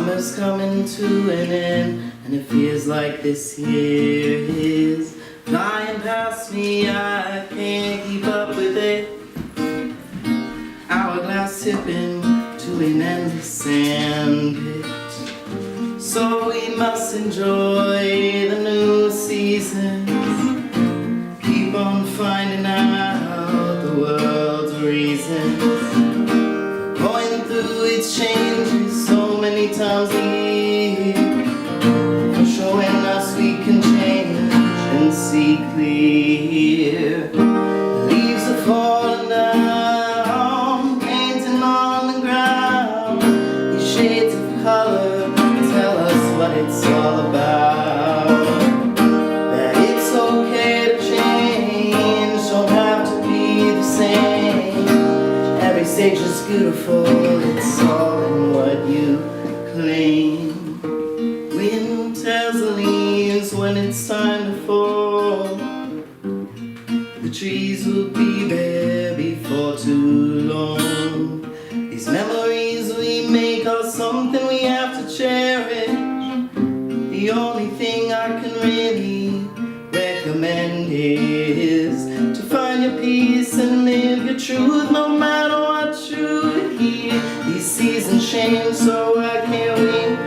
Summer's coming to an end, and it feels like this year is flying past me. I can't keep up with it. Hourglass tipping to an endless sand pit. So we must enjoy the new seasons, keep on finding out the world's reasons, going through its changes so many times a year, for showing us we can change and see clear. The leaves are falling down, painting on the ground. These shades of color tell us what it's all about. That it's okay to change, don't have to be the same. Every stage is beautiful, it's all in what you claim. Wind tells the leaves when it's time to fall. The trees will be there before too long. These memories we make are something we have to cherish. The only thing I can really recommend is to find your peace and live your truth, no matter what you hear. These seasons change, so I can't weep.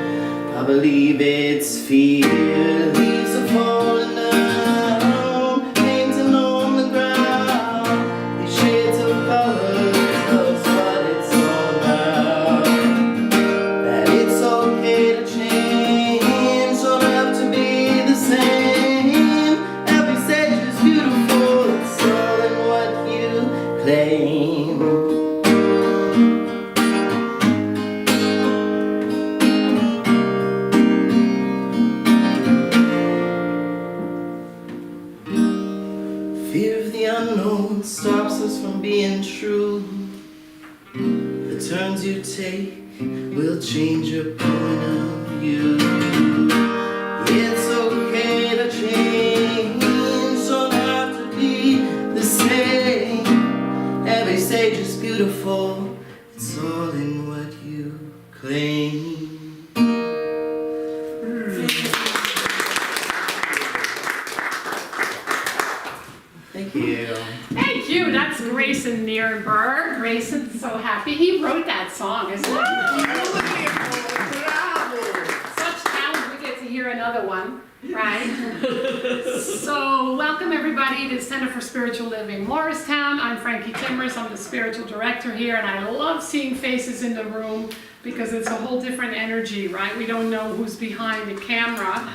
I believe it's fear. Leaves are falling down, painting on the ground. These shades of color tell us what it's all about. That it's okay to change, don't have to be the same. Every stage is beautiful, it's all in what you claim. Fear of the unknown stops us from being true. The turns you take will change your point of view. It's okay to change, don't have to be the same. Every stage is beautiful, it's all in what you claim. Thank you. Thank you. That's Grayson Nierenberg. Grayson's so happy. He wrote that song, isn't it? Such talent. We get to hear another one, right? So welcome everybody to the Center for Spiritual Living Morristown. I'm Frankie Timbers. I'm the spiritual director here, and I love seeing faces in the room because it's a whole different energy, right? We don't know who's behind the camera,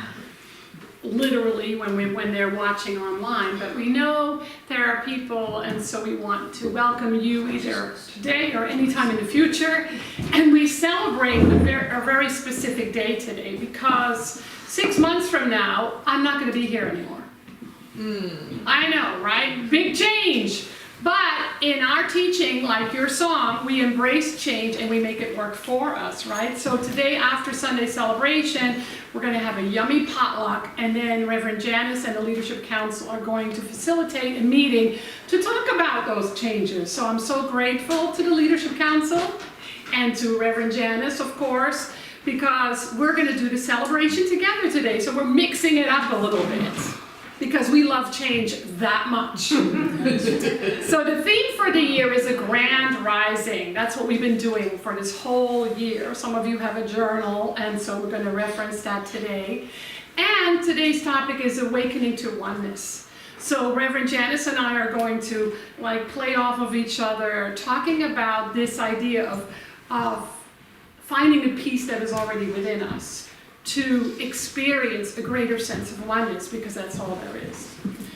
literally when they're watching online, but we know there are people, and so we want to welcome you either today or anytime in the future. And we celebrate a very specific day today because 6 months from now I'm not going to be here anymore. I know, right? Big change. But in our teaching, like your song, we embrace change and we make it work for us, right? So today, after Sunday celebration, we're going to have a yummy potluck, and then Reverend Janice and the Leadership Council are going to facilitate a meeting to talk about those changes. So I'm so grateful to the Leadership Council and to Reverend Janice, of course, because we're going to do the celebration together today. So we're mixing it up a little bit, because we love change that much. So the theme for the year is a grand rising. That's what we've been doing for this whole year. Some of you have a journal, and so we're going to reference that today. And today's topic is awakening to oneness. So Reverend Janice and I are going to play off of each other, talking about this idea of finding the peace that is already within us, to experience a greater sense of oneness, because that's all there is.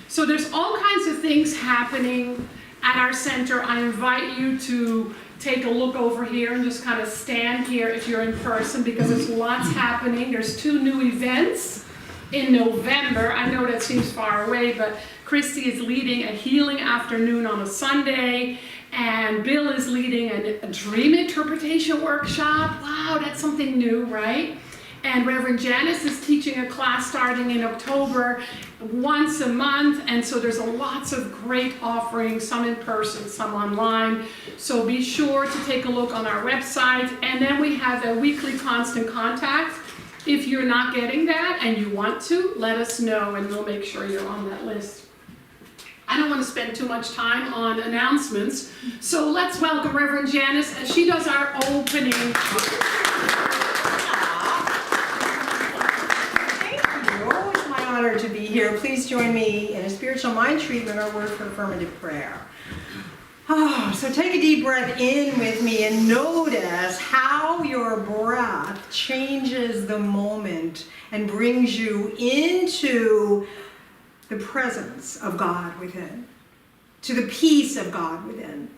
So there's all kinds of things happening at our center. I invite you to take a look over here and just kind of stand here if you're in person, because there's lots happening. There's 2 new events in November. I know that seems far away, but Christy is leading a healing afternoon on a Sunday, and Bill is leading a dream interpretation workshop. Wow, that's something new, right? And Reverend Janice is teaching a class starting in October once a month, and so there's lots of great offerings, some in person, some online. So be sure to take a look on our website. And then we have a weekly constant contact. If you're not getting that and you want to, let us know and we'll make sure you're on that list. I don't want to spend too much time on announcements, so let's welcome Reverend Janice as she does our opening. Thank you. It's my honor to be here. Please join me in a spiritual mind treatment or word for affirmative prayer. So take a deep breath in with me and notice how your breath changes the moment and brings you into the presence of God within, to the peace of God within.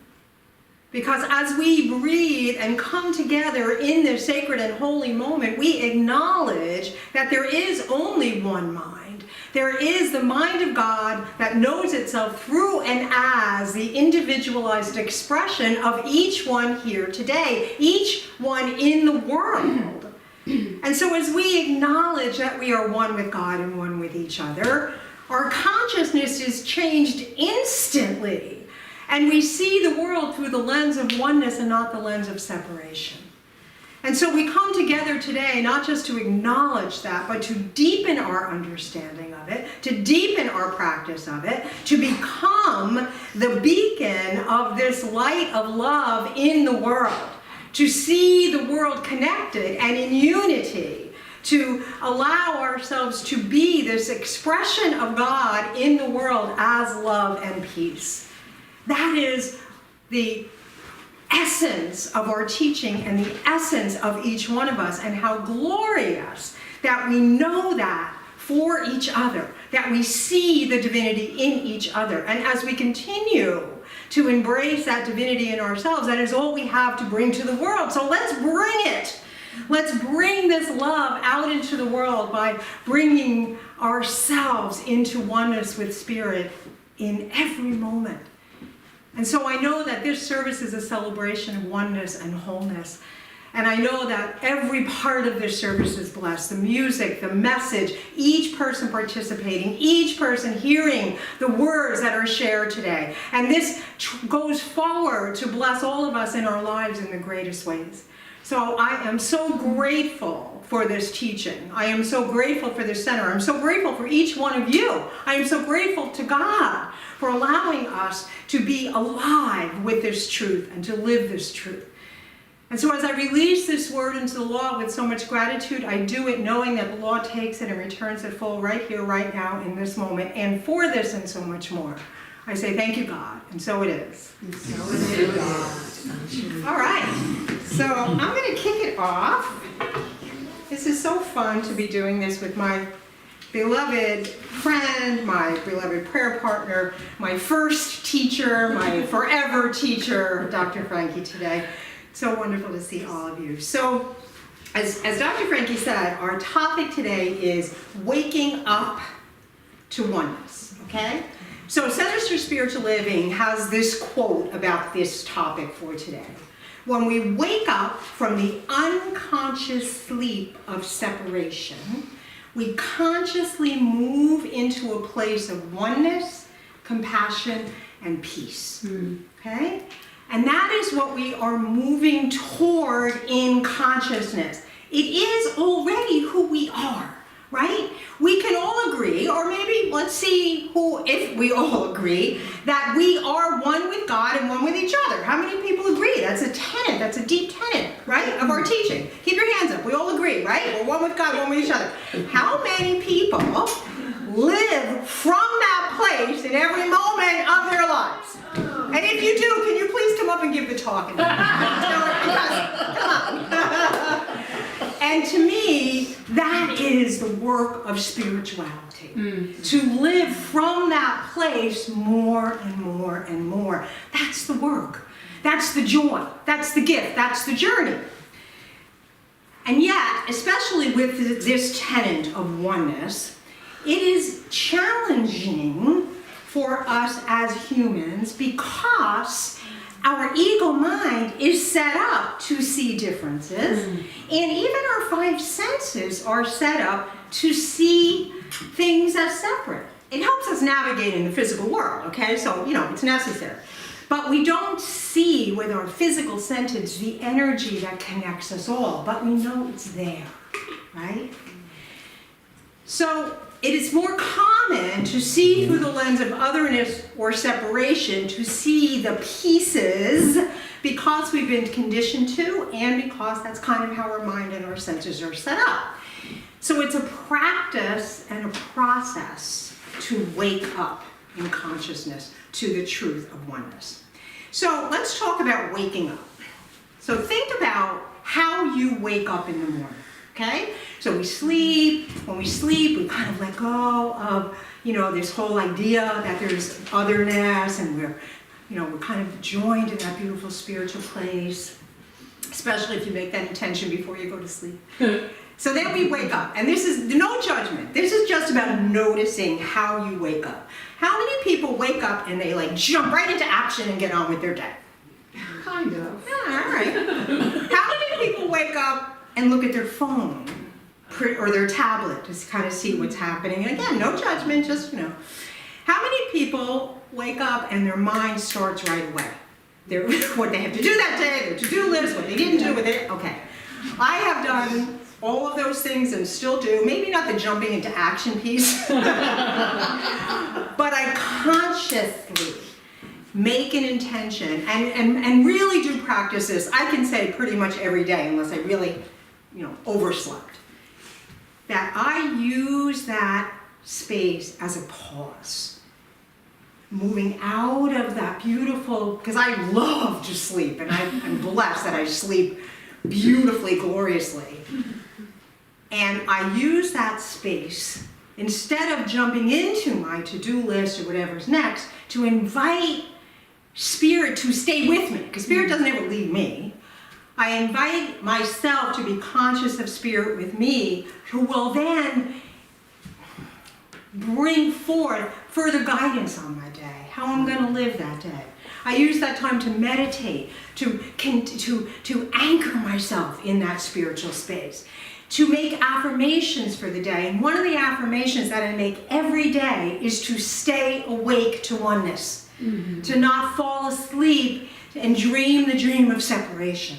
Because as we breathe and come together in this sacred and holy moment, we acknowledge that there is only one mind. There is the mind of God that knows itself through and as the individualized expression of each one here today, each one in the world. And so as we acknowledge that we are one with God and one with each other, our consciousness is changed instantly, and we see the world through the lens of oneness and not the lens of separation. And so we come together today not just to acknowledge that, but to deepen our understanding of it, to deepen our practice of it, to become the beacon of this light of love in the world, to see the world connected and in unity, to allow ourselves to be this expression of God in the world as love and peace. That is the essence of our teaching and the essence of each one of us, and how glorious that we know that for each other, that we see the divinity in each other. And as we continue to embrace that divinity in ourselves, that is all we have to bring to the world. So let's bring it. Let's bring this love out into the world by bringing ourselves into oneness with Spirit in every moment. And so I know that this service is a celebration of oneness and wholeness. And I know that every part of this service is blessed. The music, the message, each person participating, each person hearing the words that are shared today. And this goes forward to bless all of us in our lives in the greatest ways. So I am so grateful for this teaching. I am so grateful for this center. I'm so grateful for each one of you. I am so grateful to God for allowing us to be alive with this truth and to live this truth. And so as I release this word into the law with so much gratitude, I do it knowing that the law takes it and returns it full right here, right now, in this moment. And for this and so much more, I say thank you, God. And so it is. And so it is, God. All right. So I'm going to kick it off. This is so fun to be doing this with my beloved friend, my beloved prayer partner, my first teacher, my forever teacher, Dr. Frankie today. So wonderful to see all of you. So as Dr. Frankie said, our topic today is waking up to oneness, okay? So Centers for Spiritual Living has this quote about this topic for today. When we wake up from the unconscious sleep of separation, we consciously move into a place of oneness, compassion, and peace. Okay? And that is what we are moving toward in consciousness. It is already who we are, right? We can all agree, or maybe let's see if we all agree, that we are one with God and one with each other. How many people agree? That's a tenet, that's a deep tenet, right, of our teaching. Keep your hands up. We all agree, right? We're one with God, one with each other. How many people live from that place in every moment of their lives? And if you do, can you please come up and give the talk? Come on. And to me, that is the work of spirituality. To live from that place more and more and more. That's the work. That's the joy. That's the gift. That's the journey. And yet, especially with this tenet of oneness, it is challenging for us as humans because our ego mind is set up to see differences, and even our five senses senses are set up to see things as separate. It helps us navigate in the physical world, okay? So, it's necessary. But we don't see with our physical senses the energy that connects us all, but we know it's there, right? So it is more common to see through the lens of otherness or separation, to see the pieces, because we've been conditioned to, and because that's kind of how our mind and our senses are set up. So it's a practice and a process to wake up in consciousness to the truth of oneness. So let's talk about waking up. So think about how you wake up in the morning, okay? So we sleep. When we sleep, we kind of let go of, this whole idea that there's otherness, and we're kind of joined in that beautiful spiritual place, especially if you make that intention before you go to sleep. So then we wake up, and this is no judgment. This is just about noticing how you wake up. How many people wake up and they jump right into action and get on with their day? Kind of. Yeah, all right. How many people wake up and look at their phone or their tablet to kind of see what's happening? And again, no judgment, just, How many people wake up and their mind starts right away? What they have to do that day, their to-do list, what they didn't do, okay. I have done all of those things and still do, maybe not the jumping into action piece, but I consciously make an intention and really do practice this. I can say pretty much every day, unless I really, overslept, that I use that space as a pause. Moving out of that beautiful, because I love to sleep, and I'm blessed that I sleep beautifully, gloriously. And I use that space, instead of jumping into my to-do list or whatever's next, to invite Spirit to stay with me, because Spirit doesn't ever leave me. I invite myself to be conscious of Spirit with me, who will then bring forth further guidance on my day, how I'm going to live that day. I use that time to meditate, to anchor myself in that spiritual space, to make affirmations for the day. And one of the affirmations that I make every day is to stay awake to oneness, to not fall asleep and dream the dream of separation.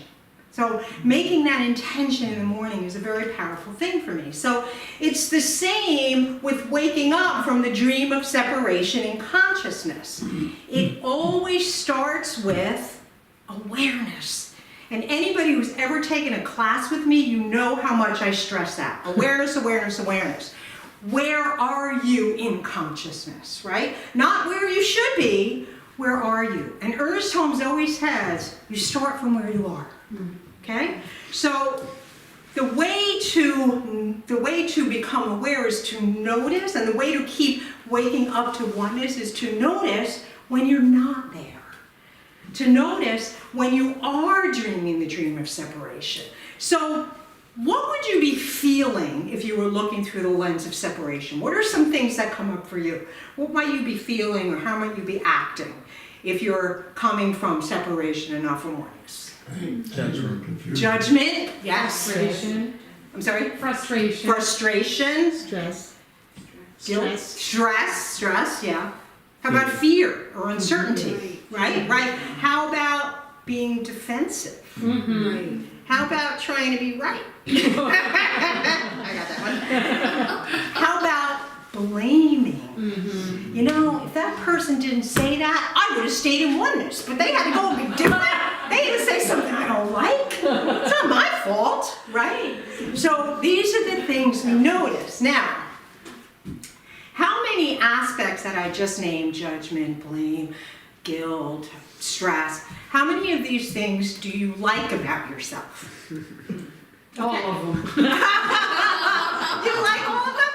So making that intention in the morning is a very powerful thing for me. So it's the same with waking up from the dream of separation in consciousness. It always starts with awareness. And anybody who's ever taken a class with me, you know how much I stress that. Awareness, awareness, awareness. Where are you in consciousness, right? Not where you should be, where are you? And Ernest Holmes always says, you start from where you are. Okay? So the way to become aware is to notice, and the way to keep waking up to oneness is to notice when you're not there. To notice when you are dreaming the dream of separation. So what would you be feeling if you were looking through the lens of separation? What are some things that come up for you? What might you be feeling, or how might you be acting if you're coming from separation and not from oneness? Judgment, confusion. Judgment, yes. Frustration. I'm sorry? Frustration. Frustration. Stress. Guilt. Stress, yeah. How about fear or uncertainty? Right? How about being defensive? Right. How about trying to be right? I got that one. How about blaming? If that person didn't say that, I would have stayed in oneness, but they had to go and be different. They had to say something I don't like. It's not my fault, right? So these are the things we notice. Now, how many aspects that I just named, judgment, blame, guilt, stress, how many of these things do you like about yourself? All of them. You like all of them?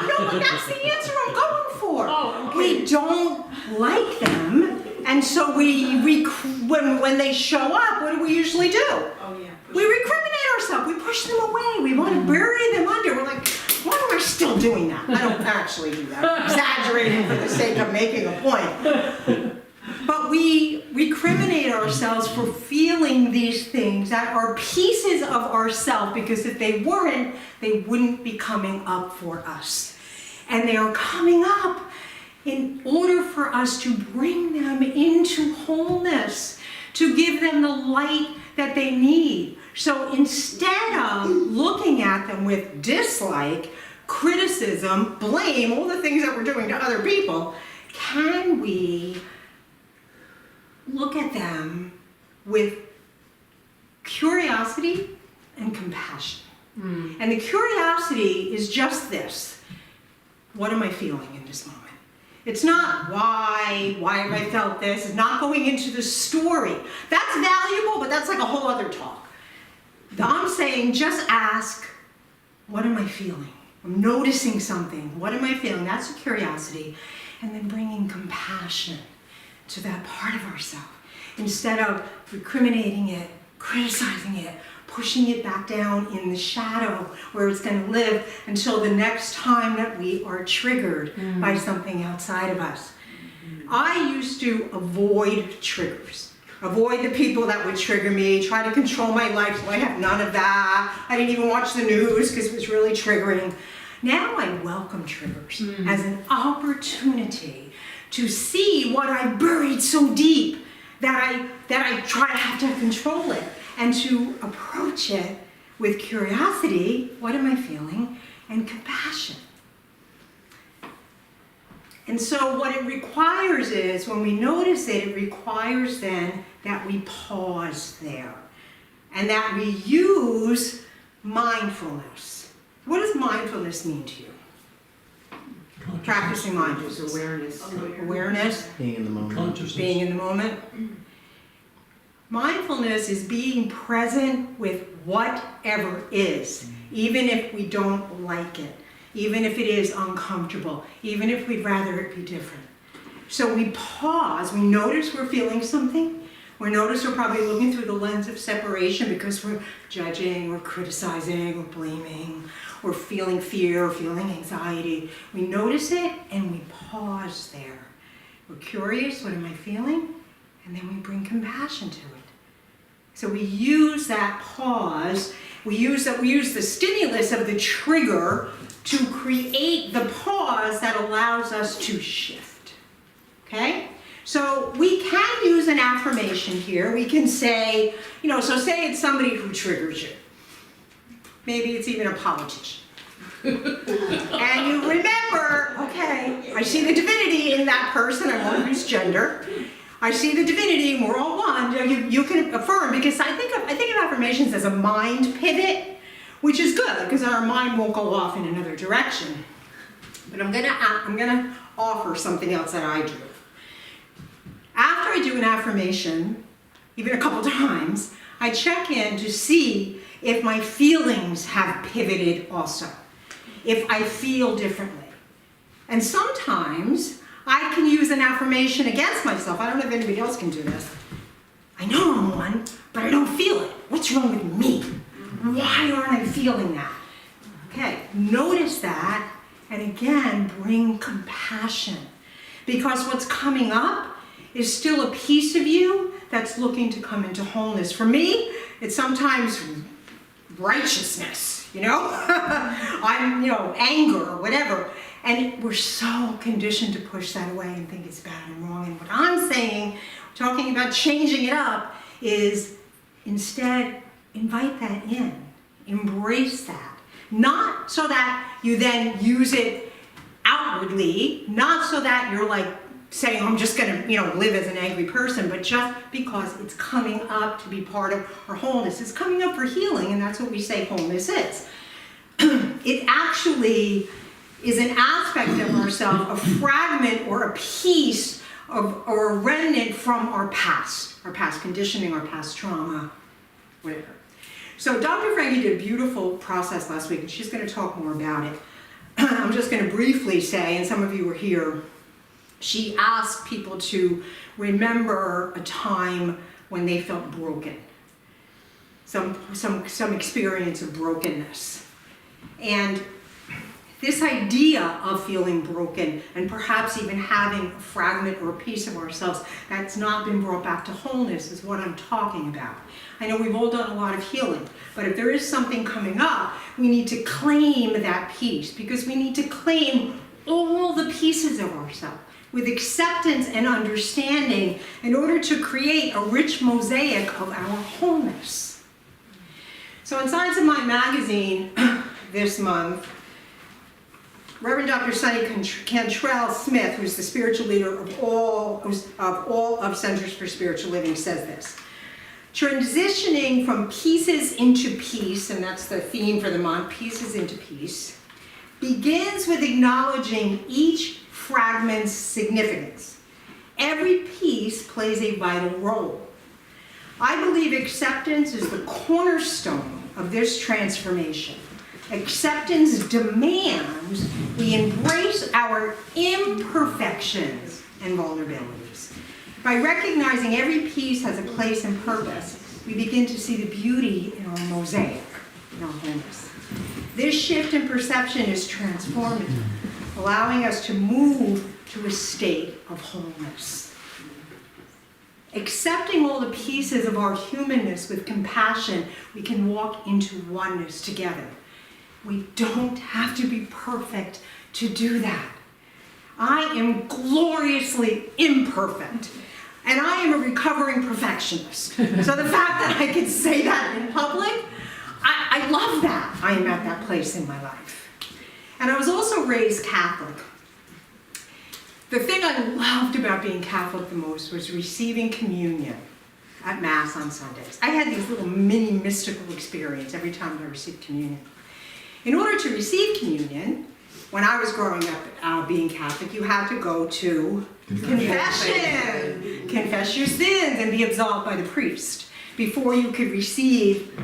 No, but that's the answer I'm going for. Oh, okay. We don't like them, and so when they show up, what do we usually do? Oh, yeah. We recriminate ourselves. We push them away. We want to bury them under. We're like, why am I still doing that? I don't actually do that. I'm exaggerating for the sake of making a point. But we recriminate ourselves for feeling these things that are pieces of ourselves, because if they weren't, they wouldn't be coming up for us. And they are coming up in order for us to bring them into wholeness, to give them the light that they need. So instead of looking at them with dislike, criticism, blame, all the things that we're doing to other people, can we look at them with curiosity and compassion? And the curiosity is just this: what am I feeling in this moment? It's not why have I felt this. It's not going into the story. That's valuable, but that's like a whole other talk. I'm saying just ask, what am I feeling? I'm noticing something. What am I feeling? That's a curiosity. And then bringing compassion to that part of ourselves. Instead of recriminating it, criticizing it, pushing it back down in the shadow where it's going to live until the next time that we are triggered by something outside of us. I used to avoid triggers. Avoid the people that would trigger me, try to control my life, so I have none of that. I didn't even watch the news because it was really triggering. Now I welcome triggers as an opportunity to see what I buried so deep that I try to have to control it, and to approach it with curiosity, what am I feeling, and compassion. And so what it requires is, when we notice it, it requires then that we pause there and that we use mindfulness. What does mindfulness mean to you? Practicing mindfulness. Awareness. Being in the moment. Consciousness. Being in the moment. Mindfulness is being present with whatever is, even if we don't like it, even if it is uncomfortable, even if we'd rather it be different. So we pause, we notice we're feeling something, we notice we're probably looking through the lens of separation because we're judging, we're criticizing, we're blaming, we're feeling fear, or feeling anxiety. We notice it and we pause there. We're curious, what am I feeling? And then we bring compassion to it. So we use that pause, we use the stimulus of the trigger to create the pause that allows us to shift. Okay? So we can use an affirmation here. We can say, so say it's somebody who triggers you. Maybe it's even a politician. And you remember, okay, I see the divinity in that person, I won't use gender. I see the divinity, and we're all one. You can affirm, because I think of affirmations as a mind pivot, which is good because our mind won't go off in another direction. But I'm gonna offer something else that I do. After I do an affirmation, even a couple times, I check in to see if my feelings have pivoted also, if I feel differently. And sometimes I can use an affirmation against myself. I don't know if anybody else can do this. I know I'm one, but I don't feel it. What's wrong with me? Why aren't I feeling that? Okay, notice that, and again, bring compassion. Because what's coming up is still a piece of you that's looking to come into wholeness. For me, it's sometimes righteousness, I'm, anger or whatever. And we're so conditioned to push that away and think it's bad and wrong. And what I'm saying, talking about changing it up, is instead invite that in. Embrace that. Not so that you then use it outwardly, not so that you're like saying, I'm just going to, live as an angry person, but just because it's coming up to be part of our wholeness. It's coming up for healing, and that's what we say wholeness is. It actually is an aspect of ourselves, a fragment or a piece of, or a remnant from our past conditioning, our past trauma, whatever. So Dr. Frankie did a beautiful process last week, and she's going to talk more about it. I'm just going to briefly say, and some of you were here, she asked people to remember a time when they felt broken, some experience of brokenness. And This idea of feeling broken and perhaps even having a fragment or a piece of ourselves that's not been brought back to wholeness is what I'm talking about. I know we've all done a lot of healing, but if there is something coming up, we need to claim that piece, because we need to claim all the pieces of ourselves with acceptance and understanding in order to create a rich mosaic of our wholeness. So in Science of Mind magazine this month, Reverend Dr. Sonny Cantrell Smith, who's the spiritual leader of all of Centers for Spiritual Living, says this: transitioning from pieces into peace, and that's the theme for the month, pieces into peace, begins with acknowledging each fragment's significance. Every piece plays a vital role. I believe acceptance is the cornerstone of this transformation. Acceptance demands we embrace our imperfections and vulnerabilities. By recognizing every piece has a place and purpose, we begin to see the beauty in our mosaic, in our wholeness. This shift in perception is transformative, allowing us to move to a state of wholeness. Accepting all the pieces of our humanness with compassion, we can walk into oneness together. We don't have to be perfect to do that. I am gloriously imperfect, and I am a recovering perfectionist. So the fact that I can say that in public, I love that. I am at that place in my life. And I was also raised Catholic. The thing I loved about being Catholic the most was receiving communion at Mass on Sundays. I had these little mini mystical experiences every time I received communion. In order to receive communion, when I was growing up being Catholic, you had to go to confession, confess your sins, and be absolved by the priest before you could receive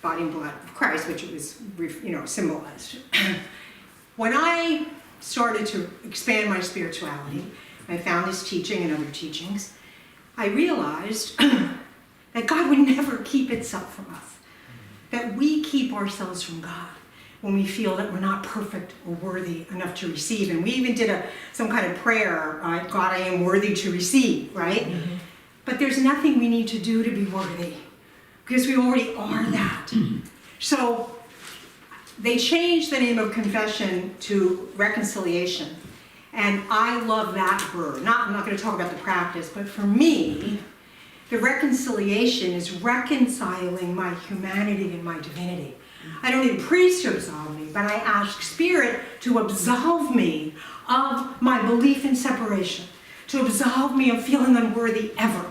body and blood of Christ, which it was, symbolized. When I started to expand my spirituality, I found this teaching and other teachings, I realized that God would never keep itself from us, that we keep ourselves from God when we feel that we're not perfect or worthy enough to receive. And we even did some kind of prayer, God, I am worthy to receive, right? Mm-hmm. But there's nothing we need to do to be worthy, because we already are that. So they changed the name of confession to reconciliation. And I love that word. I'm not going to talk about the practice, but for me, the reconciliation is reconciling my humanity and my divinity. I don't need a priest to absolve me, but I ask Spirit to absolve me of my belief in separation, to absolve me of feeling unworthy ever.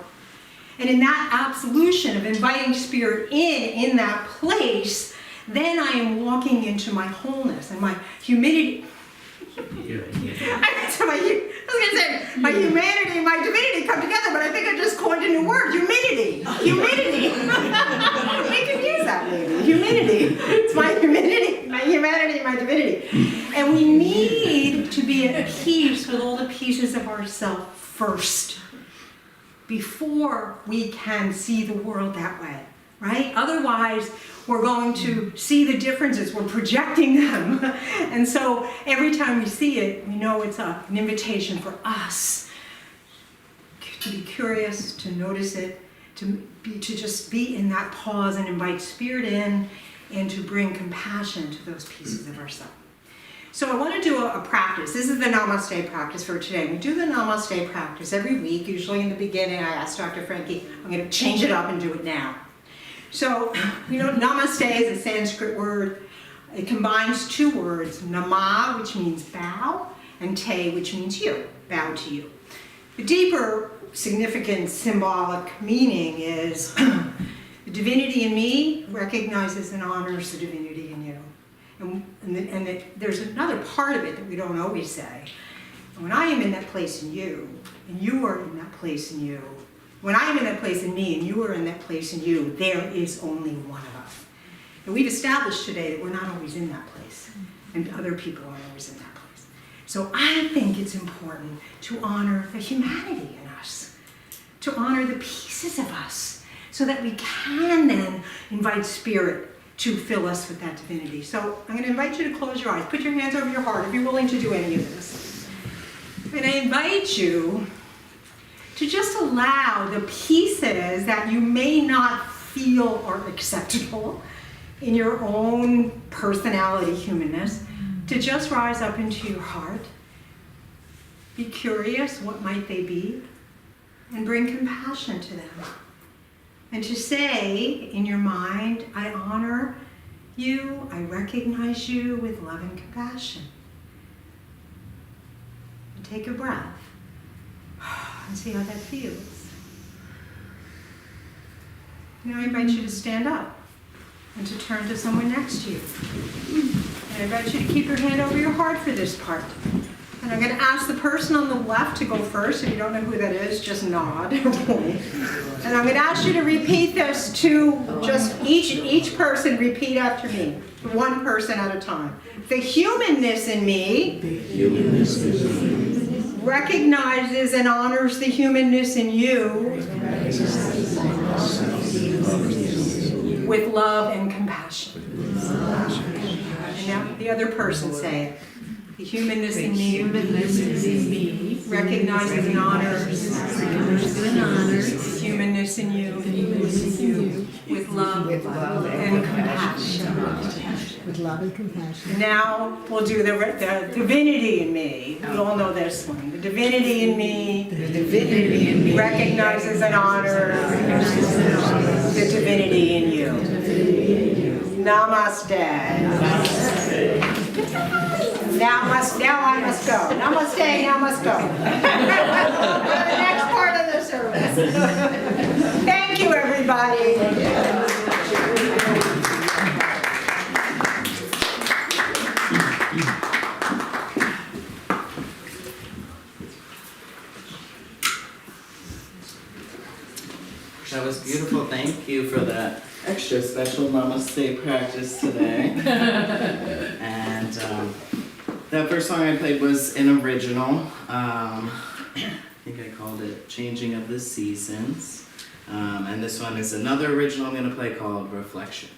And in that absolution of inviting Spirit in that place, then I am walking into my wholeness and my humility. My humanity and my divinity come together, but I think I just coined a new word, humidity. Humidity. We can use that maybe. Humidity. It's my humanity, my divinity. And we need to be at peace with all the pieces of ourselves first, before we can see the world that way, right? Otherwise, we're going to see the differences. We're projecting them. And so every time we see it, we know it's an invitation for us to be curious, to notice it, to just be in that pause and invite Spirit in, and to bring compassion to those pieces of ourselves. So I want to do a practice. This is the Namaste practice for today. We do the Namaste practice every week. Usually in the beginning, I ask Dr. Frankie, I'm going to change it up and do it now. So, Namaste is a Sanskrit word. It combines two words, Nama, which means bow, and Te, which means you, bow to you. The deeper, significant, symbolic meaning is the divinity in me recognizes and honors the divinity in you. And there's another part of it that we don't always say. When I am in that place in you, and you are in that place in you, when I am in that place in me and you are in that place in you, there is only one of us. And we've established today that we're not always in that place, and other people aren't always in that place. So I think it's important to honor the humanity in us, to honor the pieces of us, so that we can then invite Spirit to fill us with that divinity. So I'm going to invite you to close your eyes. Put your hands over your heart if you're willing to do any of this. And I invite you to just allow the pieces that you may not feel are acceptable in your own personality, humanness, to just rise up into your heart. Be curious, what might they be? And bring compassion to them. And to say in your mind, I honor you, I recognize you with love and compassion. And take a breath and see how that feels. Now I invite you to stand up and to turn to someone next to you. And I invite you to keep your hand over your heart for this part. And I'm going to ask the person on the left to go first. If you don't know who that is, just nod. And I'm going to ask you to repeat this to just each person. Repeat after me, one person at a time. The humanness in me recognizes and honors the humanness in you with love and compassion. And now the other person say it. The humanness in me recognizes and honors the humanness in you with love and compassion. With love and compassion. Now we'll do the divinity in me. We all know this one. The divinity in me recognizes and honors the divinity in you. Namaste. Now I must go. Namaste, now must go. For the next part of the service. Thank you, everybody. That was beautiful. Thank you for that extra special namaste practice today. And that first song I played was an original. I think I called it Changing of the Seasons. And this one is another original I'm going to play called Reflection.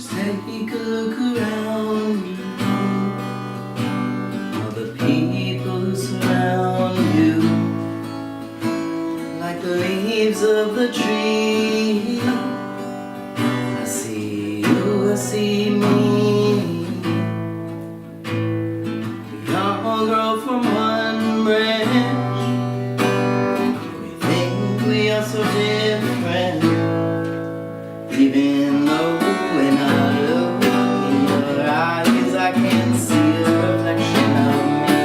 Take a look around you, all the people who surround you, like the leaves of the tree. I see you, I see me. We all grow from one branch. We think we are so different, even though when I look in your eyes, I can see a reflection of me.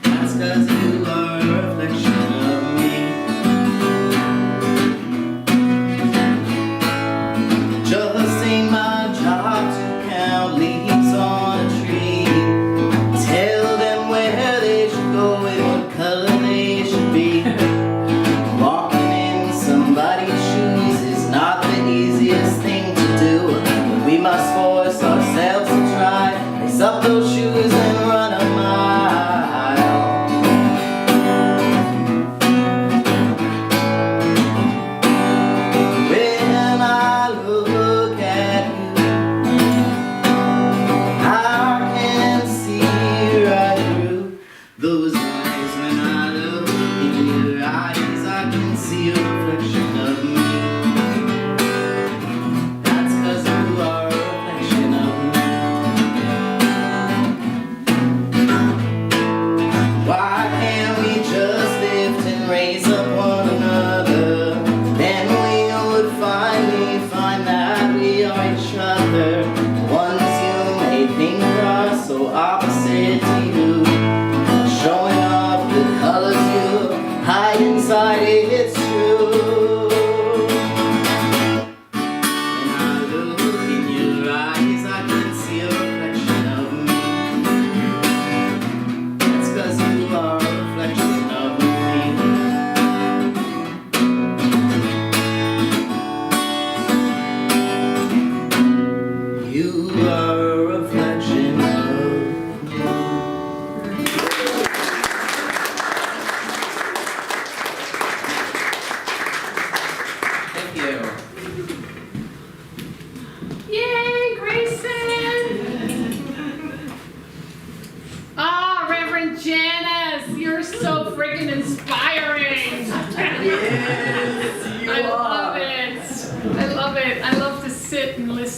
That's 'cause you are a reflection of me. Just ain't my job to count leaves on a tree, tell them where they should go and what color they should be. Walking in somebody's shoes is not the easiest thing to do, but we must force ourselves to try. Lace up those shoes and run a mile. When I look at you, I can see right through those eyes. When I look in your eyes, I can see a reflection of me. That's 'cause you are a reflection of me. Why can't we just lift and raise up one another? Then we would finally find that we are each other. The ones you may think are so opposite to you, showing off the colors you hide inside, it's true.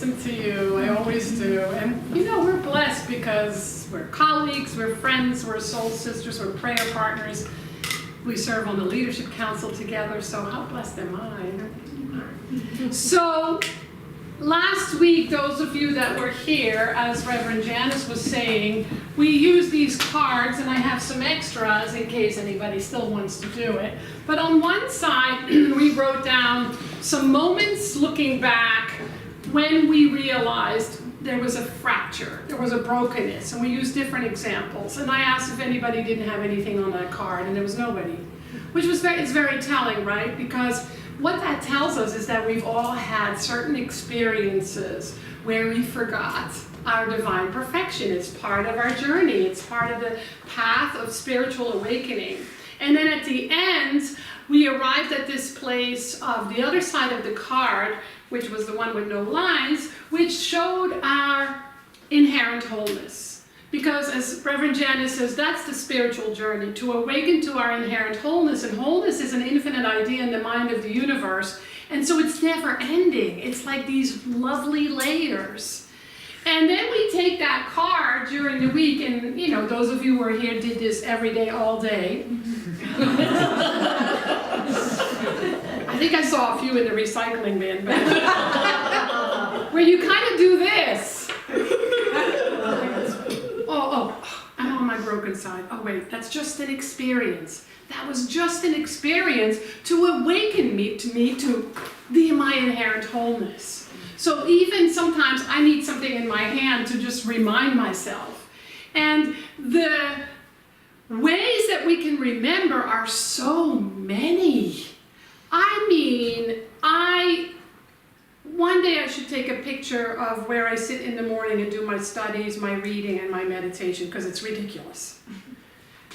listen to you. I always do. And you know, we're blessed because we're colleagues, we're friends, we're soul sisters, we're prayer partners. We serve on the leadership council together, so how blessed am I? So, last week, those of you that were here, as Reverend Janice was saying, we used these cards, and I have some extras in case anybody still wants to do it. But on one side, we wrote down some moments looking back when we realized there was a fracture, there was a brokenness, and we used different examples. And I asked if anybody didn't have anything on that card, and there was nobody, which was it's very telling, right? Because what that tells us is that we've all had certain experiences where we forgot our divine perfection. It's part of our journey. It's part of the path of spiritual awakening. And then at the end, we arrived at this place of the other side of the card, which was the one with no lines, which showed our inherent wholeness. Because as Reverend Janice says, that's the spiritual journey, to awaken to our inherent wholeness. And wholeness is an infinite idea in the mind of the universe. And so it's never ending. It's like these lovely layers. And then we take that card during the week, and you know, those of you who are here did this every day, all day. I think I saw a few in the recycling bin, but where you kind of do this. I'm on my broken side. Oh wait, that's just an experience. That was just an experience to awaken me to my inherent wholeness. So even sometimes I need something in my hand to just remind myself. And the ways that we can remember are so many. I mean, one day I should take a picture of where I sit in the morning and do my studies, my reading, and my meditation, because it's ridiculous.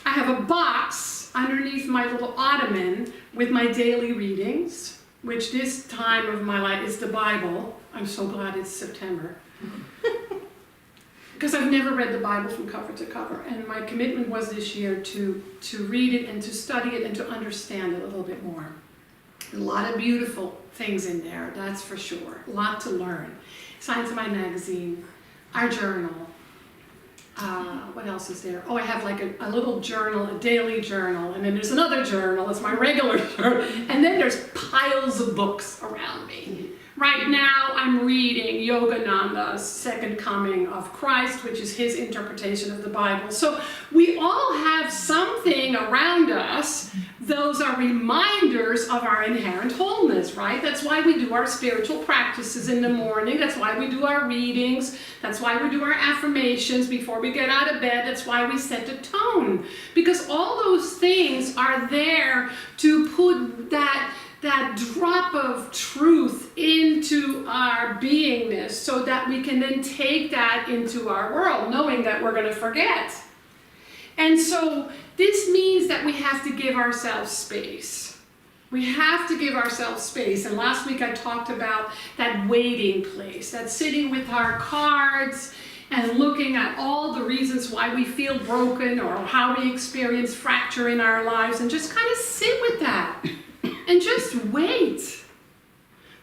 I have a box underneath my little ottoman with my daily readings, which this time of my life is the Bible. I'm so glad it's September. Because I've never read the Bible from cover to cover. And my commitment was this year to read it and to study it and to understand it a little bit more. A lot of beautiful things in there, that's for sure. A lot to learn. Science of My magazine, our journal. What else is there? Oh, I have like a little journal, a daily journal, and then there's another journal, it's my regular journal, and then there's piles of books around me. Right now I'm reading Yogananda's Second Coming of Christ, which is his interpretation of the Bible. So we all have something around us. Those are reminders of our inherent wholeness, right? That's why we do our spiritual practices in the morning. That's why we do our readings. That's why we do our affirmations before we get out of bed. That's why we set the tone. Because all those things are there to put that drop of truth into our beingness so that we can then take that into our world, knowing that we're going to forget. And so this means that we have to give ourselves space. We have to give ourselves space. And last week I talked about that waiting place, that sitting with our cards and looking at all the reasons why we feel broken or how we experience fracture in our lives, and just kind of sit with that. And just wait.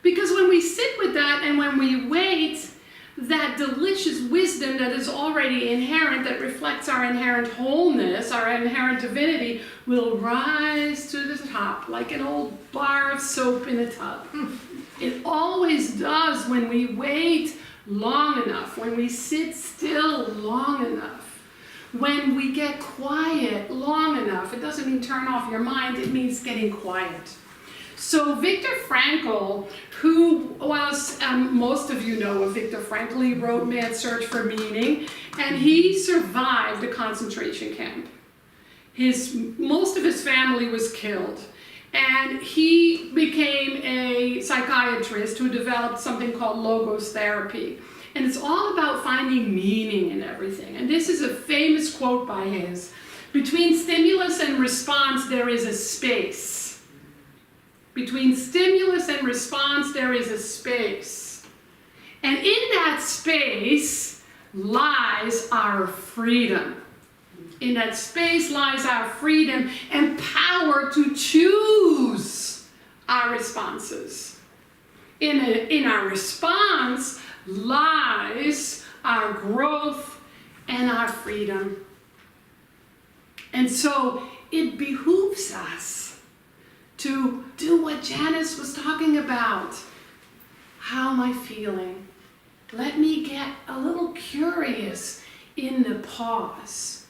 Because when we sit with that and when we wait, that delicious wisdom that is already inherent, that reflects our inherent wholeness, our inherent divinity, will rise to the top like an old bar of soap in a tub. It always does when we wait long enough, when we sit still long enough. When we get quiet long enough. It doesn't mean turn off your mind, it means getting quiet. So Viktor Frankl, who was, most of you know of Viktor Frankl, he wrote Man's Search for Meaning, and he survived a concentration camp. Most of his family was killed, and he became a psychiatrist who developed something called logos therapy. And it's all about finding meaning in everything. And this is a famous quote by his. Between stimulus and response, there is a space. Between stimulus and response, there is a space. And in that space lies our freedom. In that space lies our freedom and power to choose our responses. In our response lies our growth and our freedom. And so it behooves us to do what Janice was talking about. How am I feeling? Let me get a little curious in the pause.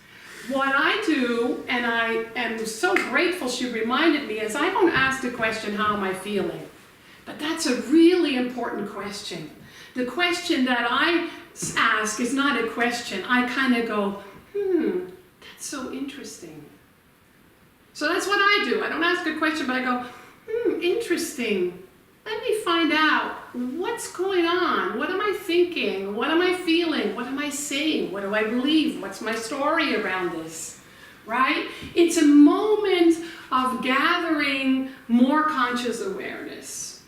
What I do, and I am so grateful she reminded me, is I don't ask the question, how am I feeling? But that's a really important question. The question that I ask is not a question. I kind of go, that's so interesting. So that's what I do. I don't ask a question, but I go, interesting. Let me find out what's going on. What am I thinking? What am I feeling? What am I saying? What do I believe? What's my story around this? Right? It's a moment of gathering more conscious awareness.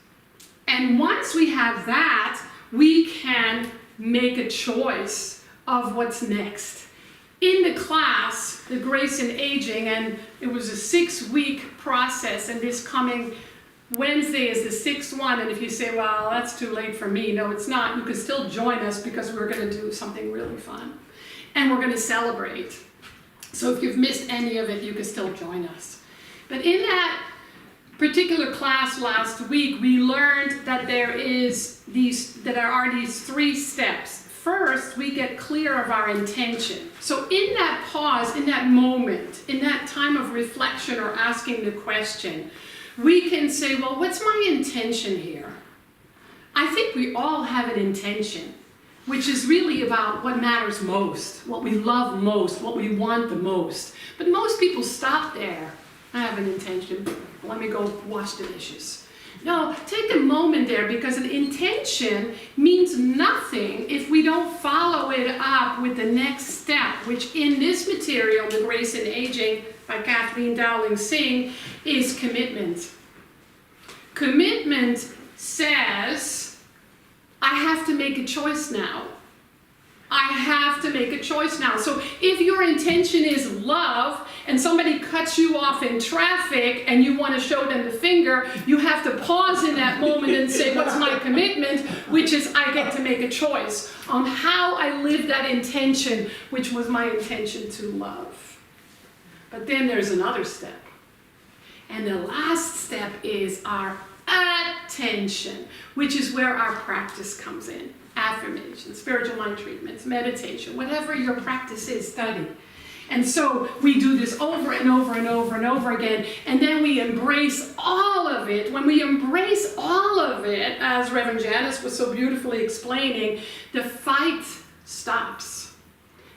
And once we have that, we can make a choice of what's next. In the class, the Grace in Aging, and it was a 6-week process, and this coming Wednesday is the 6th one, and if you say, well, that's too late for me, no, it's not. You can still join us because we're going to do something really fun. And we're going to celebrate. So if you've missed any of it, you can still join us. But in that particular class last week, we learned that there are these 3 steps. First, we get clear of our intention. So in that pause, in that moment, in that time of reflection or asking the question, we can say, well, what's my intention here? I think we all have an intention, which is really about what matters most, what we love most, what we want the most. But most people stop there. I have an intention. Let me go wash the dishes. No, take a moment there, because an intention means nothing if we don't follow it up with the next step, which in this material, The Grace in Aging by Kathleen Dowling Singh, is commitment. Commitment says, I have to make a choice now. I have to make a choice now. So if your intention is love and somebody cuts you off in traffic and you want to show them the finger, you have to pause in that moment and say, what's my commitment? Which is, I get to make a choice on how I live that intention, which was my intention to love. But then there's another step. And the last step is our attention, which is where our practice comes in. Affirmation, spiritual mind treatments, meditation, whatever your practice is, study. And so we do this over and over and over and over again, and then we embrace all of it. When we embrace all of it, as Reverend Janice was so beautifully explaining, the fight stops.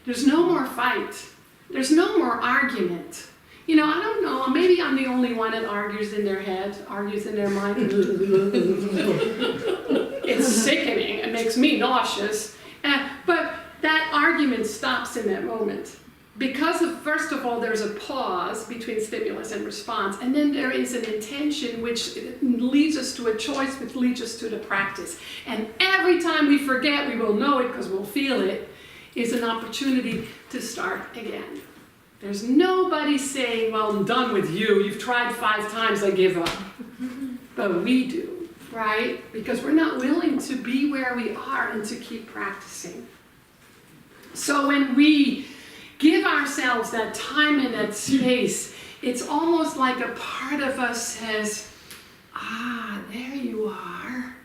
There's no more fight. There's no more argument. You know, I don't know, maybe I'm the only one that argues in their head, argues in their mind. It's sickening. It makes me nauseous. But that argument stops in that moment. Because of, first of all, there's a pause between stimulus and response, and then there is an intention which leads us to a choice, which leads us to the practice. And every time we forget, we will know it because we'll feel it, is an opportunity to start again. There's nobody saying, well, I'm done with you. You've tried 5 times, I give up. But we do, right? Because we're not willing to be where we are and to keep practicing. So when we give ourselves that time and that space, it's almost like a part of us says, there you are.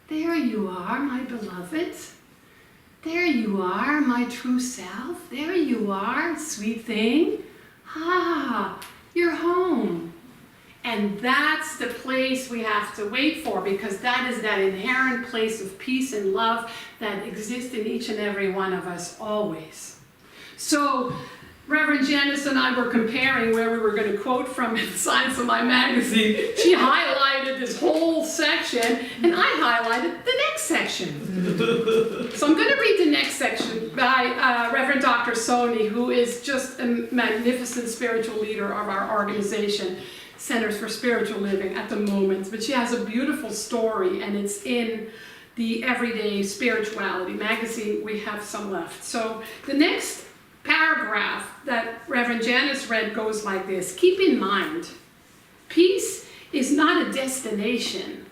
There you are, my beloved. There you are, my true self. There you are, sweet thing. You're home. And that's the place we have to wait for, because that is that inherent place of peace and love that exists in each and every one of us always. So Reverend Janice and I were comparing where we were going to quote from in Science of My magazine. She highlighted this whole section, and I highlighted the next section. So I'm going to read the next section by Reverend Dr. Soni, who is just a magnificent spiritual leader of our organization, Centers for Spiritual Living at the moment. But she has a beautiful story, and it's in the Everyday Spirituality magazine. We have some left. So the next paragraph that Reverend Janice read goes like this. Keep in mind, peace is not a destination.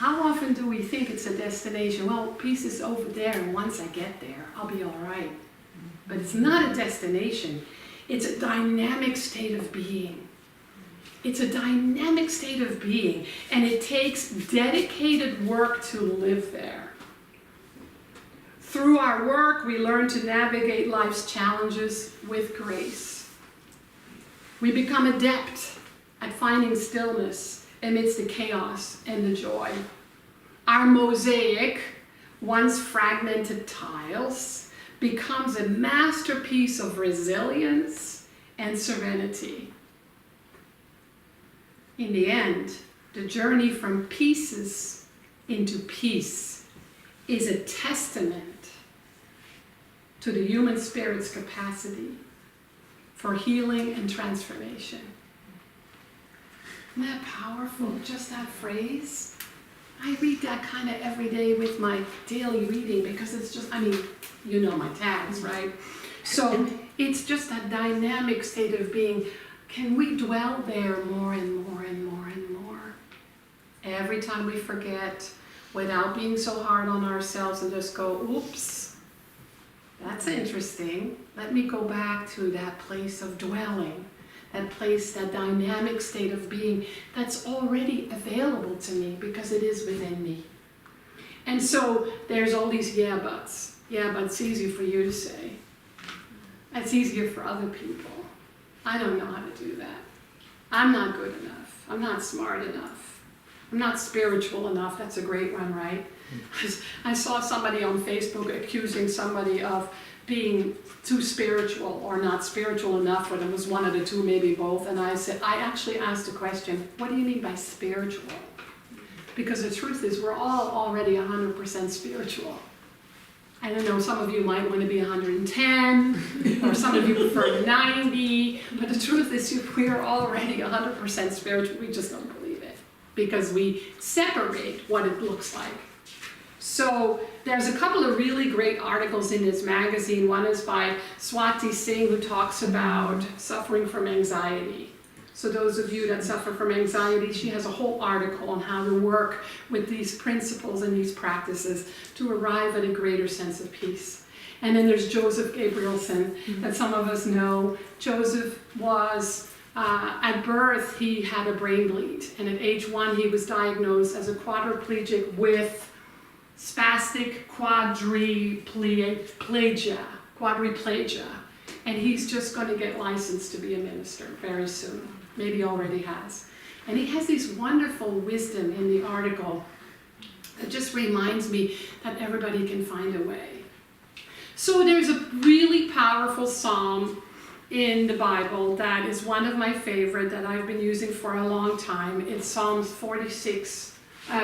How often do we think it's a destination? Well, peace is over there, and once I get there, I'll be all right. But it's not a destination. It's a dynamic state of being. It's a dynamic state of being, and it takes dedicated work to live there. Through our work, we learn to navigate life's challenges with grace. We become adept at finding stillness amidst the chaos and the joy. Our mosaic, once fragmented tiles, becomes a masterpiece of resilience and serenity. In the end, the journey from pieces into peace is a testament to the human spirit's capacity for healing and transformation. Isn't that powerful, just that phrase? I read that kind of every day with my daily reading because it's just, I mean, you know my tags, right? So it's just a dynamic state of being. Can we dwell there more and more and more and more? Every time we forget, without being so hard on ourselves and just go, oops, that's interesting. Let me go back to that place of dwelling, that place, that dynamic state of being that's already available to me because it is within me. And so there's all these yeah buts. Yeah, but it's easy for you to say. It's easier for other people. I don't know how to do that. I'm not good enough. I'm not smart enough. I'm not spiritual enough. That's a great one, right? I saw somebody on Facebook accusing somebody of being too spiritual or not spiritual enough, or it was one of the two, maybe both. And I actually asked the question, what do you mean by spiritual? Because the truth is, we're all already 100% spiritual. I don't know, some of you might want to be 110, or some of you prefer 90, but the truth is we are already 100% spiritual. We just don't believe it because we separate what it looks like. So there's a couple of really great articles in this magazine. One is by Swati Singh, who talks about suffering from anxiety. So those of you that suffer from anxiety, she has a whole article on how to work with these principles and these practices to arrive at a greater sense of peace. And then there's Joseph Gabrielson, that some of us know. Joseph was, at birth, he had a brain bleed. And at age 1, he was diagnosed as a quadriplegic with spastic quadriplegia. And he's just going to get licensed to be a minister very soon. Maybe already has. And he has these wonderful wisdom in the article that just reminds me that everybody can find a way. So there's a really powerful psalm in the Bible that is one of my favorite that I've been using for a long time. It's Psalms 46,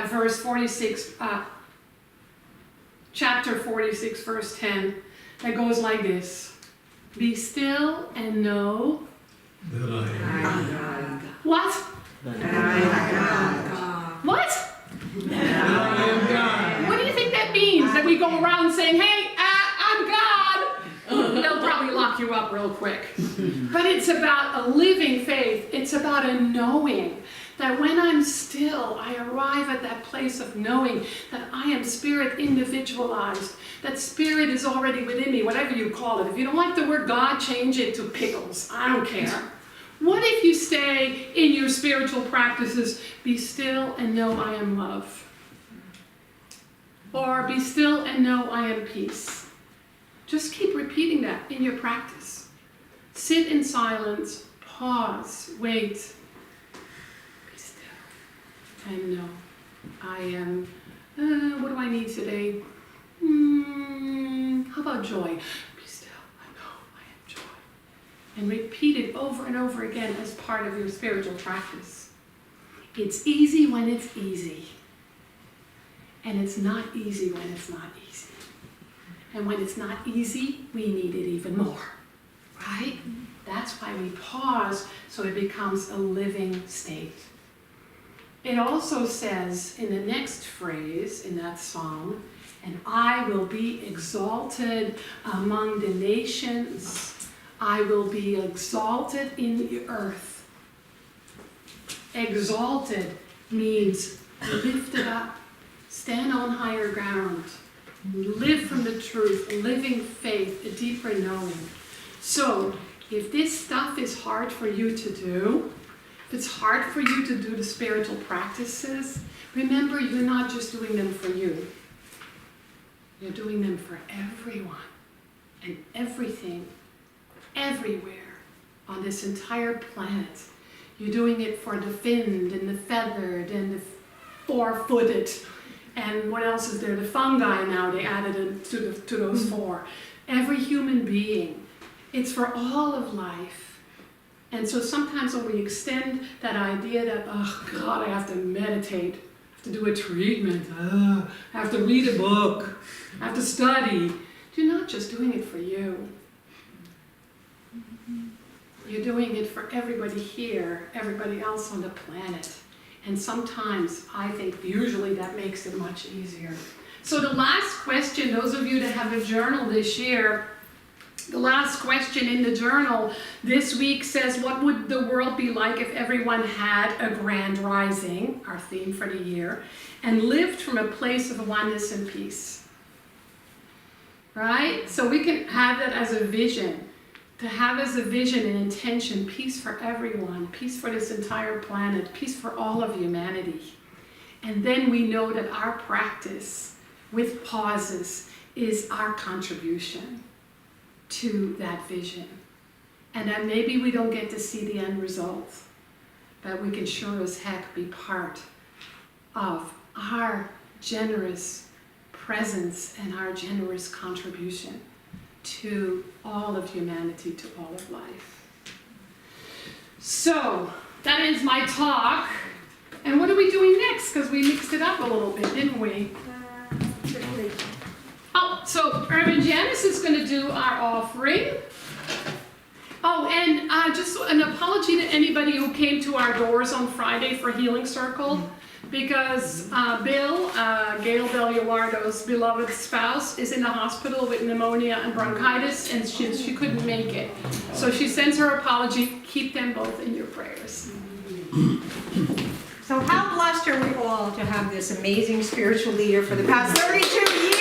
verse 46, chapter 46, verse 10, that goes like this. Be still and know that I am. what? That I am God. What? That I am God. What do you think that means? That we go around saying, hey, I'm God? They'll probably lock you up real quick. But it's about a living faith. It's about a knowing that when I'm still, I arrive at that place of knowing that I am spirit individualized, that spirit is already within me, whatever you call it. If you don't like the word God, change it to pickles. I don't care. What if you stay in your spiritual practices, be still and know I am love? Or be still and know I am peace. Just keep repeating that in your practice. Sit in silence, pause, wait. Be still and know I am, what do I need today? How about joy? Be still, I know I am joy. And repeat it over and over again as part of your spiritual practice. It's easy when it's easy. And it's not easy when it's not easy. And when it's not easy, we need it even more. Right? That's why we pause, so it becomes a living state. It also says in the next phrase in that psalm, and I will be exalted among the nations. I will be exalted in the earth. Exalted means lifted up, stand on higher ground, live from the truth, a living faith, a deeper knowing. So, if this stuff is hard for you to do, if it's hard for you to do the spiritual practices, remember you're not just doing them for you. You're doing them for everyone and everything, everywhere on this entire planet. You're doing it for the finned and the feathered and the four-footed. And what else is there? The fungi now, they added it to those four. Every human being. It's for all of life. And so sometimes when we extend that idea that, oh God, I have to meditate, I have to do a treatment, I have to read a book, I have to study. You're not just doing it for you. You're doing it for everybody here, everybody else on the planet. And sometimes, I think, usually that makes it much easier. So the last question, those of you that have a journal this year, the last question in the journal this week says, what would the world be like if everyone had a grand rising, our theme for the year, and lived from a place of oneness and peace? Right? So we can have that as a vision. To have as a vision and intention, peace for everyone, peace for this entire planet, peace for all of humanity. And then we know that our practice with pauses is our contribution to that vision. And that maybe we don't get to see the end result, but we can sure as heck be part of our generous presence and our generous contribution to all of humanity, to all of life. So, that ends my talk. And what are we doing next? Because we mixed it up a little bit, didn't we? Oh, so Reverend Janice is going to do our offering. Oh, and just an apology to anybody who came to our doors on Friday for Healing Circle. Because Gail Belluardo's beloved spouse is in the hospital with pneumonia and bronchitis, and she couldn't make it. So she sends her apology. Keep them both in your prayers. So how blessed are we all to have this amazing spiritual leader for the past 32 years?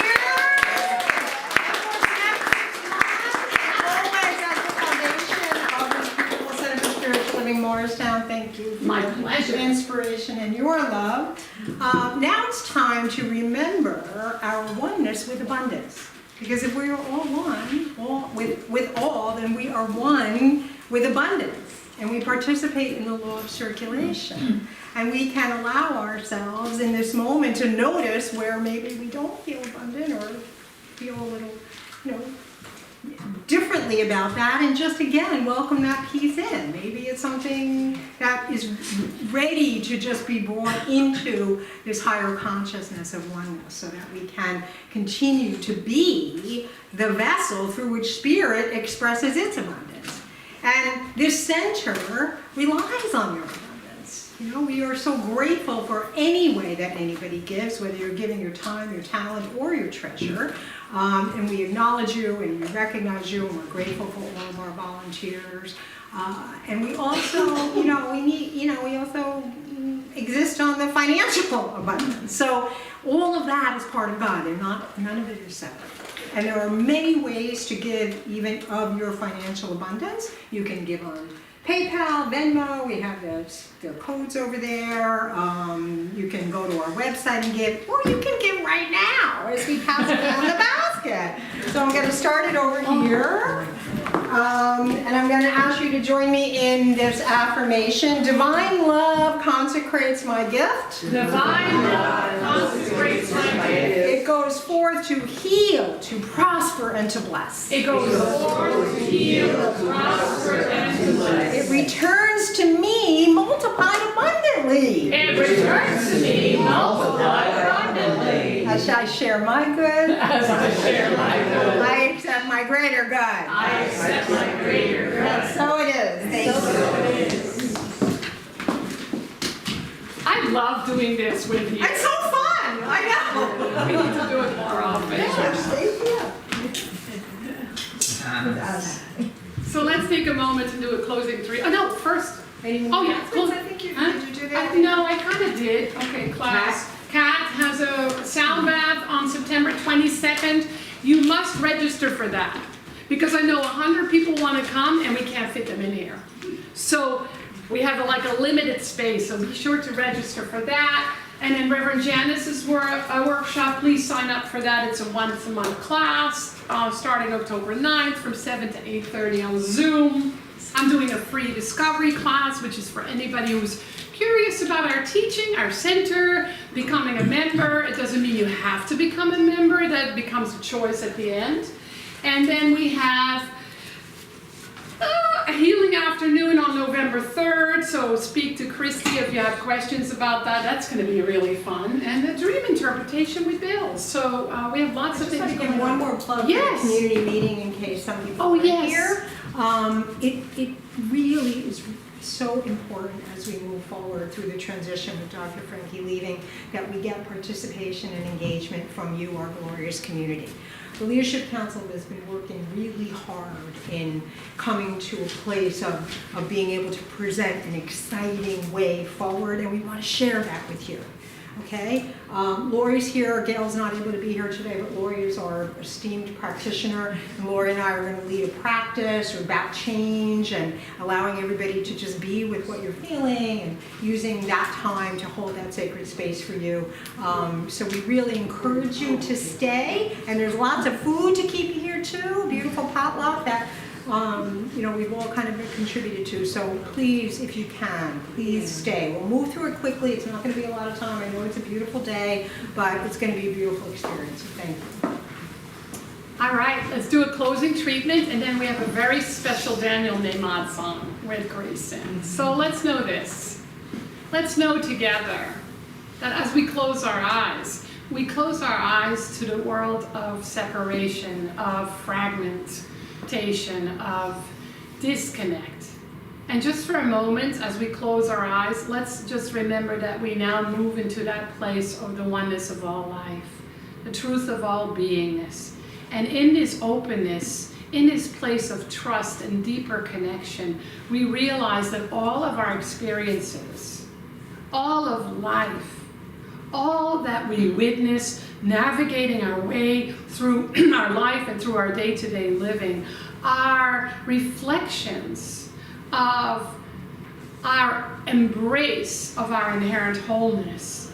Morristown, thank you for My pleasure. inspiration and your love. Now it's time to remember our oneness with abundance. Because if we are all one, with all, then we are one with abundance. And we participate in the law of circulation. And we can allow ourselves in this moment to notice where maybe we don't feel abundant or feel a little, differently about that, and just again welcome that piece in. Maybe it's something that is ready to just be brought into this higher consciousness of oneness so that we can continue to be the vessel through which spirit expresses its abundance. And this center relies on your abundance. We are so grateful for any way that anybody gives, whether you're giving your time, your talent, or your treasure. And we acknowledge you and we recognize you, and we're grateful for all of our volunteers. And we also, we also exist on the financial abundance. So all of that is part of God. None of it is separate. And there are many ways to give even of your financial abundance. You can give on PayPal, Venmo, we have the codes over there. You can go to our website and give, or you can give right now as we pass around the basket. So I'm going to start it over here. And I'm going to ask you to join me in this affirmation. Divine love consecrates my gift. Divine love consecrates my gift. It goes forth to heal, to prosper, and to bless. It goes forth to heal, to prosper, and to bless. It returns to me multiplied abundantly. It returns to me multiplied abundantly. As I share my good, As I share my good, I accept my greater good. I accept my greater good. So it is. Thank you. So it is. I love doing this with you. It's so fun. I know. We need to do it more often. So let's take a moment to do a closing three. Oh no, first. Oh yeah, I think you Huh? did you do that? No, I kind of did. Okay, class. Kat has a Sound Bath on September 22nd. You must register for that because I know 100 people want to come and we can't fit them in here. So we have like a limited space, so be sure to register for that. And then Reverend Janice's workshop, please sign up for that. It's a once-a-month class starting October 9th from 7 to 8:30 on Zoom. I'm doing a free discovery class, which is for anybody who's curious about our teaching, our center, becoming a member. It doesn't mean you have to become a member. That becomes a choice at the end. And then we have a healing afternoon on November 3rd. So speak to Christy if you have questions about that. That's going to be really fun. And the dream interpretation with Bill. So we have lots of Just things want to going give on. one more plug Yes. for the community meeting in case some people Oh, aren't yes. here. It really is so important as we move forward through the transition with Dr. Frankie leaving that we get participation and engagement from you, our glorious community. The Leadership Council has been working really hard in coming to a place of being able to present an exciting way forward, and we want to share that with you. Okay, Lori's here. Gail's not able to be here today, but Lori is our esteemed practitioner. And Lori and I are going to lead a practice about change and allowing everybody to just be with what you're feeling and using that time to hold that sacred space for you. So we really encourage you to stay. And there's lots of food to keep you here too. Beautiful potluck that we've all kind of contributed to. So please, if you can, please stay. We'll move through it quickly. It's not going to be a lot of time. I know it's a beautiful day, but it's going to be a beautiful experience. So thank you. All right, let's do a closing treatment, and then we have a very special Daniel Nemad song with Grayson. So let's know this. Let's know together that as we close our eyes to the world of separation, of fragmentation, of disconnect. And just for a moment, as we close our eyes, let's just remember that we now move into that place of the oneness of all life, the truth of all beingness. And in this openness, in this place of trust and deeper connection, we realize that all of our experiences, all of life, all that we witness, navigating our way through our life and through our day-to-day living, are reflections of our embrace of our inherent wholeness,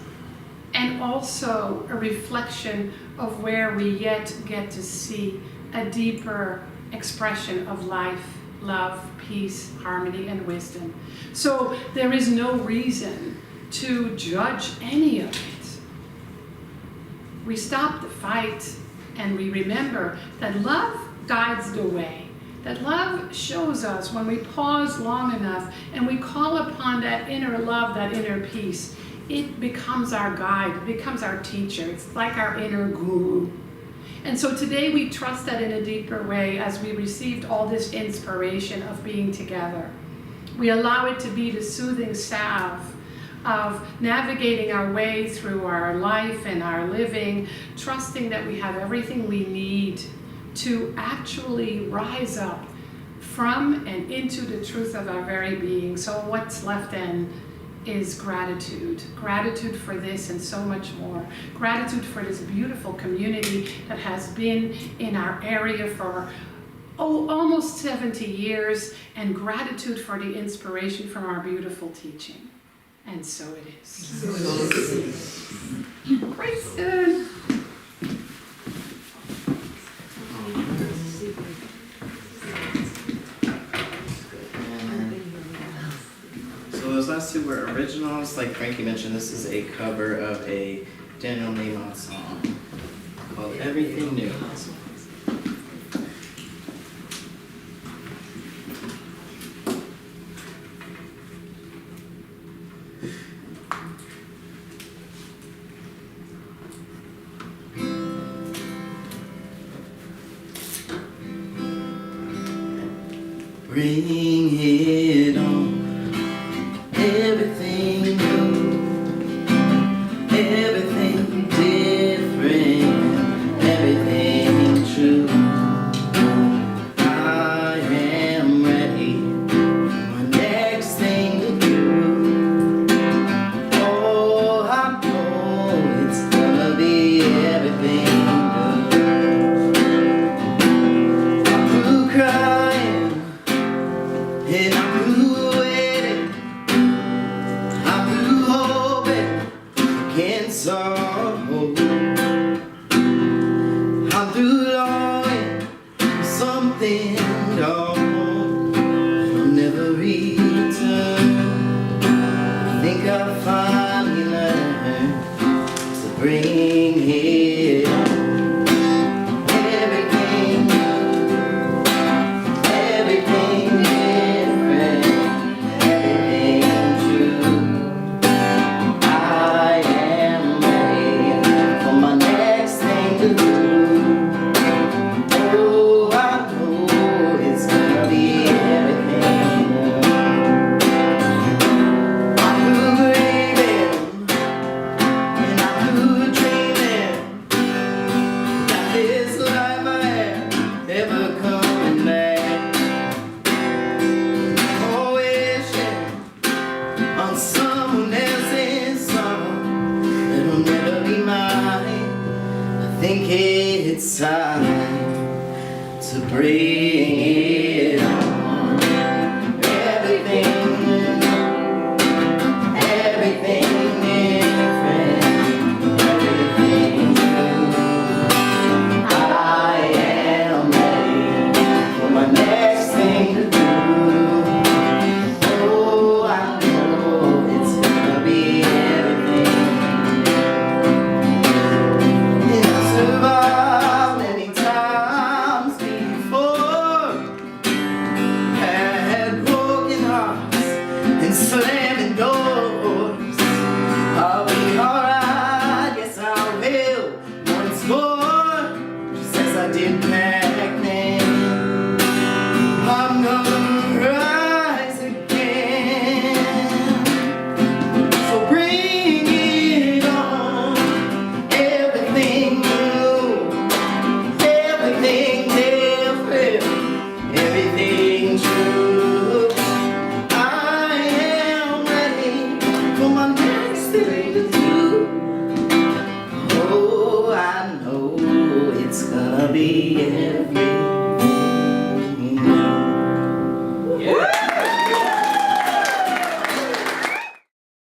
and also a reflection of where we yet get to see a deeper expression of life, love, peace, harmony, and wisdom. So there is no reason to judge any of it. We stop the fight and we remember that love guides the way. That love shows us when we pause long enough and we call upon that inner love, that inner peace. It becomes our guide, it becomes our teacher. It's like our inner guru. And so today we trust that in a deeper way as we received all this inspiration of being together. We allow it to be the soothing salve of navigating our way through our life and our living, trusting that we have everything we need to actually rise up from and into the truth of our very being. So what's left then is gratitude. Gratitude for this and so much more. Gratitude for this beautiful community that has been in our area for almost 70 years, and gratitude for the inspiration from our beautiful teaching. And so it is. Grayson. So those last two were originals. Like Frankie mentioned, this is a cover of a Daniel Nemad song called Everything New. Bring it on, everything new, everything different, everything true. I am ready, my next thing to do. Oh, I know it's gonna be it's all I'm through longing for something gone. I'll never return. I think I'll finally learn to bring it on. Everything different, everything true. I am ready for my next thing to do. Oh, I know it's gonna be everything new. I'm through grieving and I'm through dreaming that this life I have ever coming back. Oh, wishing on someone else's song that'll never be mine. I think it's time to bring it on. Everything different, everything new. I am ready for my next thing to do. Oh, I know it's gonna be everything. I've survived many times before. Had broken hearts and slamming doors. I'll be alright, yes I will, once more, just as I did back then. I'm gonna rise again. So bring it on. Everything new, everything different, everything true. I am ready for my next thing to do. Oh, I know it's gonna be everything.